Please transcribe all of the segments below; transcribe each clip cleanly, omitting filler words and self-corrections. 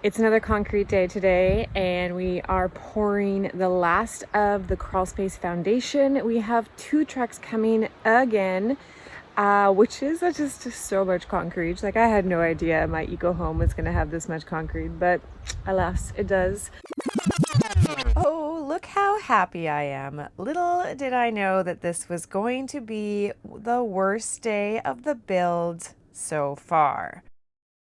It's another concrete day today, and we are pouring the last of the crawl space foundation. We have 2 trucks coming again, which is just so much concrete. Like, I had no idea my eco home was gonna have this much concrete, but alas, it does. Oh, look how happy I am. Little did I know that this was going to be the worst day of the build so far.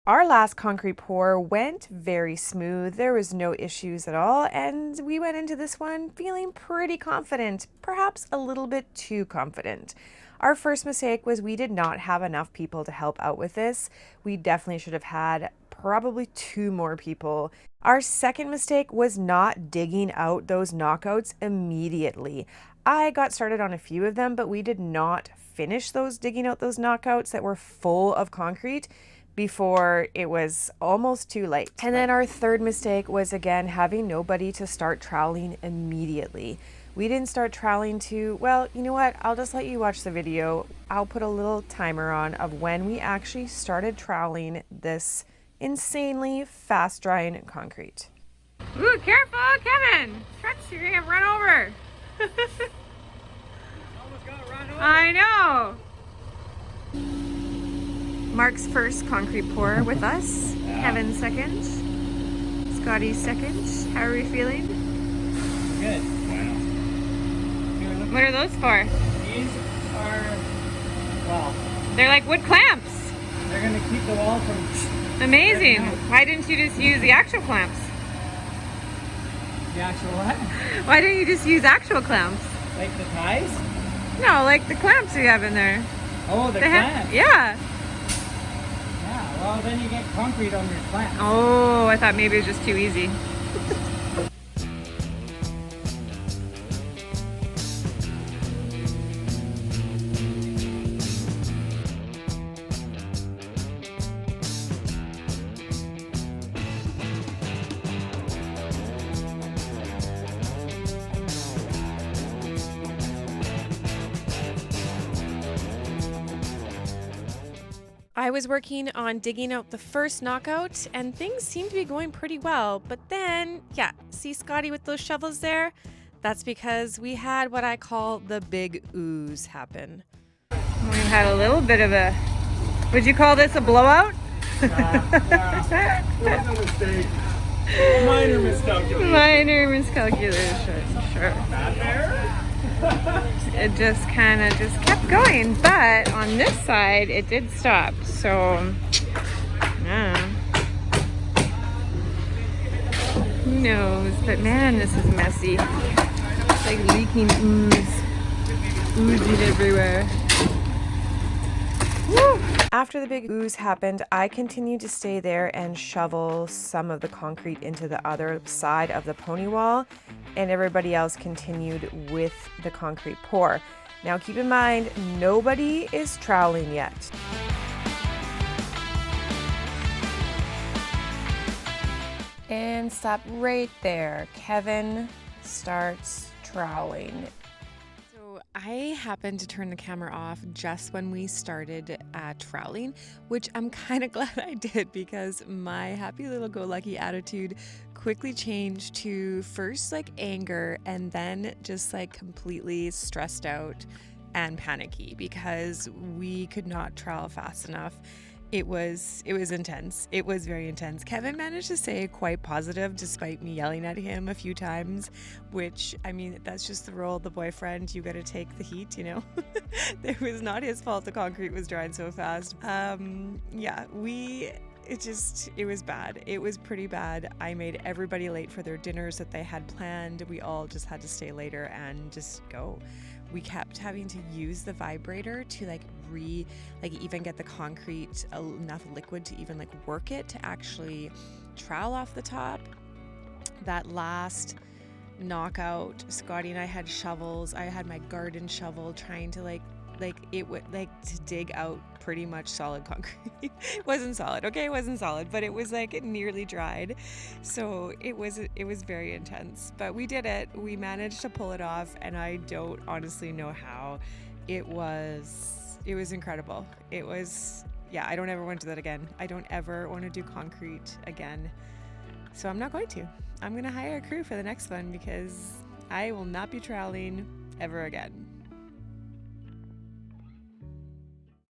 Our last concrete pour went very smooth. There was no issues at all, and we went into this one feeling pretty confident, perhaps a little bit too confident. Our first mistake was we did not have enough people to help out with this. We definitely should have had probably 2 more people. Our second mistake was not digging out those knockouts immediately. I got started on a few of them, but we did not finish digging out those knockouts that were full of concrete before it was almost too late. And then our third mistake was, again, having nobody to start troweling immediately. We didn't start troweling to, well, you know what? I'll just let you watch the video. I'll put a little timer on of when we actually started troweling this insanely fast drying concrete. Ooh, careful, Kevin! Trucks, you're gonna get run over. Almost got run over. I know. Mark's first concrete pour with us. Yeah. Kevin second. Scotty second. How are we feeling? Good. Wow. Here, look. What are those for? These are, well, They're like wood clamps. they're going to keep the wall from... Amazing. Why didn't you just use the actual clamps? The actual what? Why don't you just use actual clamps? Like the ties? No, like the clamps you have in there. Oh, the clamps. Yeah. Yeah, well, then you get concrete on your clamps. Oh, I thought maybe it was just too easy. I was working on digging out the first knockout, and things seemed to be going pretty well. But then, yeah, see Scotty with those shovels there? That's because we had what I call the big ooze happen. We had a little bit of a, would you call this a blowout? Yeah. It was a mistake. Minor miscalculation. Minor miscalculation, sure. Not there? It just kind of just kept going, but on this side it did stop, so yeah, who knows. But man, this is messy. It's like leaking oozing everywhere. Woo. After the big ooze happened, I continued to stay there and shovel some of the concrete into the other side of the pony wall, and everybody else continued with the concrete pour. Now keep in mind, nobody is troweling yet. And stop right there. Kevin starts troweling. So I happened to turn the camera off just when we started troweling, which I'm kind of glad I did, because my happy little go lucky attitude quickly changed to first like anger and then just like completely stressed out and panicky because we could not trowel fast enough. It was intense. It was very intense. Kevin managed to stay quite positive despite me yelling at him a few times, which, I mean, that's just the role of the boyfriend. You got to take the heat, you know. It was not his fault the concrete was drying so fast. Yeah, it was bad. It was pretty bad. I made everybody late for their dinners that they had planned. We all just had to stay later and just go. We kept having to use the vibrator to even get the concrete enough liquid to even work it to actually trowel off the top. That last knockout, Scotty and I had shovels. I had my garden shovel trying to to dig out pretty much solid concrete. It wasn't solid, okay? It wasn't solid, but it was it nearly dried. So it was very intense, but we did it. We managed to pull it off, and I don't honestly know how. It was incredible. Yeah, I don't ever want to do that again. I don't ever want to do concrete again. So I'm not going to. I'm going to hire a crew for the next one because I will not be troweling ever again.